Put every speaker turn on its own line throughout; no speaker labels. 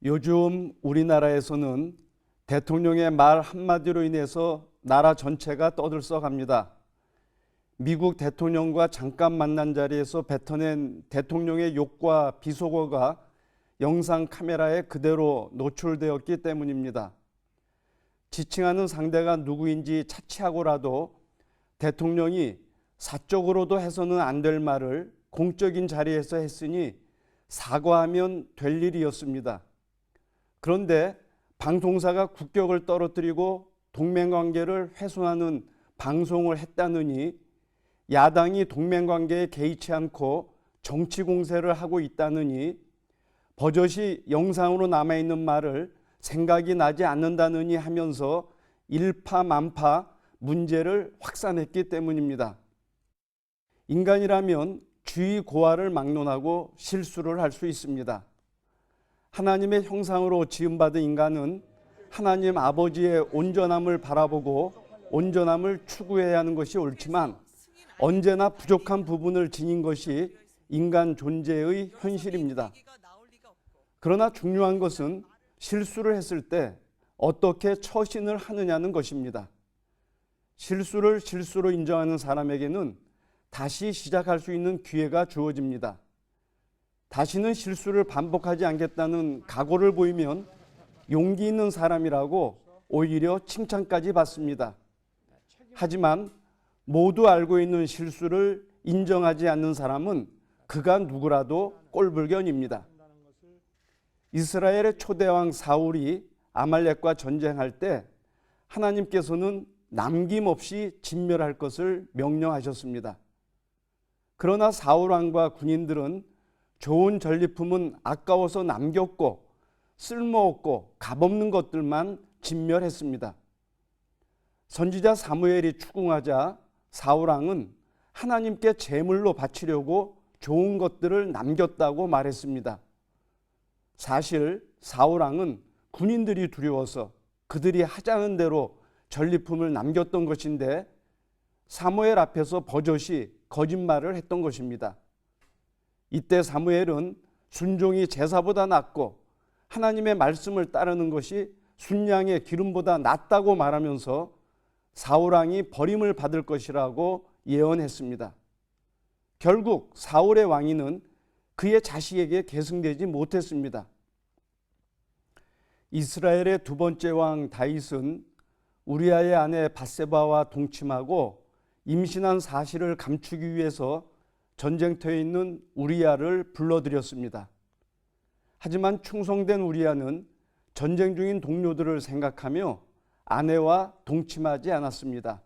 요즘 우리나라에서는 대통령의 말 한마디로 인해서 나라 전체가 떠들썩합니다. 미국 대통령과 잠깐 만난 자리에서 뱉어낸 대통령의 욕과 비속어가 영상 카메라에 그대로 노출되었기 때문입니다. 지칭하는 상대가 누구인지 차치하고라도 대통령이 사적으로도 해서는 안 될 말을 공적인 자리에서 했으니 사과하면 될 일이었습니다. 그런데 방송사가 국격을 떨어뜨리고 동맹관계를 훼손하는 방송을 했다느니 야당이 동맹관계에 개의치 않고 정치 공세를 하고 있다느니 버젓이 영상으로 남아있는 말을 생각이 나지 않는다느니 하면서 일파만파 문제를 확산했기 때문입니다. 인간이라면 주의 고하를 막론하고 실수를 할 수 있습니다. 하나님의 형상으로 지음받은 인간은 하나님 아버지의 온전함을 바라보고 온전함을 추구해야 하는 것이 옳지만 언제나 부족한 부분을 지닌 것이 인간 존재의 현실입니다. 그러나 중요한 것은 실수를 했을 때 어떻게 처신을 하느냐는 것입니다. 실수를 실수로 인정하는 사람에게는 다시 시작할 수 있는 기회가 주어집니다. 다시는 실수를 반복하지 않겠다는 각오를 보이면 용기 있는 사람이라고 오히려 칭찬까지 받습니다. 하지만 모두 알고 있는 실수를 인정하지 않는 사람은 그가 누구라도 꼴불견입니다. 이스라엘의 초대왕 사울이 아말렉과 전쟁할 때 하나님께서는 남김없이 진멸할 것을 명령하셨습니다. 그러나 사울 왕과 군인들은 좋은 전리품은 아까워서 남겼고 쓸모없고 값없는 것들만 진멸했습니다. 선지자 사무엘이 추궁하자 사울 왕은 하나님께 제물로 바치려고 좋은 것들을 남겼다고 말했습니다. 사실 사울 왕은 군인들이 두려워서 그들이 하자는 대로 전리품을 남겼던 것인데 사무엘 앞에서 버젓이 거짓말을 했던 것입니다. 이때 사무엘은 순종이 제사보다 낫고 하나님의 말씀을 따르는 것이 순양의 기름보다 낫다고 말하면서 사울왕이 버림을 받을 것이라고 예언했습니다. 결국 사울의 왕위는 그의 자식에게 계승되지 못했습니다. 이스라엘의 두 번째 왕 다윗은 우리아의 아내 밧세바와 동침하고 임신한 사실을 감추기 위해서 전쟁터에 있는 우리아를 불러들였습니다. 하지만 충성된 우리아는 전쟁 중인 동료들을 생각하며 아내와 동침하지 않았습니다.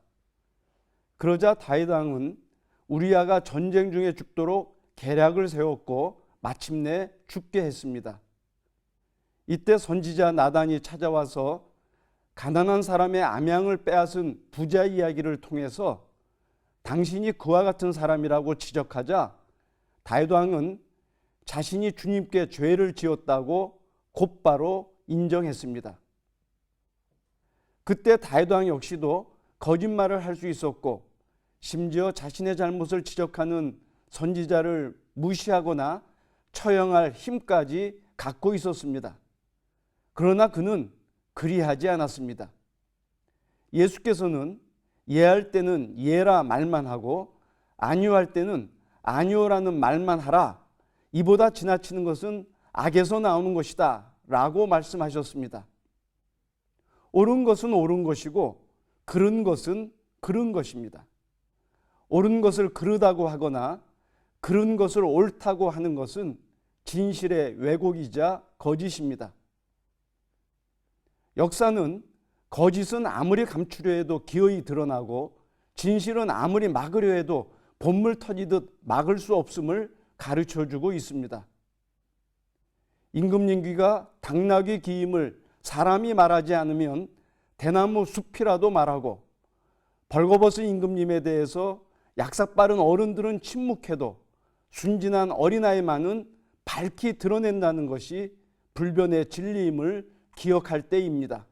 그러자 다윗 왕은 우리아가 전쟁 중에 죽도록 계략을 세웠고 마침내 죽게 했습니다. 이때 선지자 나단이 찾아와서 가난한 사람의 암양을 빼앗은 부자 이야기를 통해서 당신이 그와 같은 사람이라고 지적하자 다윗 왕은 자신이 주님께 죄를 지었다고 곧바로 인정했습니다. 그때 다윗 왕 역시도 거짓말을 할 수 있었고 심지어 자신의 잘못을 지적하는 선지자를 무시하거나 처형할 힘까지 갖고 있었습니다. 그러나 그는 그리하지 않았습니다. 예수께서는 예할 때는 예라 말만 하고 아니오할 때는 아니오라는 말만 하라. 이보다 지나치는 것은 악에서 나오는 것이다 라고 말씀하셨습니다. 옳은 것은 옳은 것이고 그른 것은 그른 것입니다. 옳은 것을 그르다고 하거나 그른 것을 옳다고 하는 것은 진실의 왜곡이자 거짓입니다. 역사는 거짓은 아무리 감추려 해도 기어이 드러나고 진실은 아무리 막으려 해도 본물 터지듯 막을 수 없음을 가르쳐주고 있습니다. 임금님귀가 당나귀 귀임을 사람이 말하지 않으면 대나무 숲이라도 말하고 벌거벗은 임금님에 대해서 약삭빠른 어른들은 침묵해도 순진한 어린아이만은 밝히 드러낸다는 것이 불변의 진리임을 기억할 때입니다.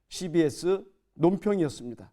CBS 논평이었습니다.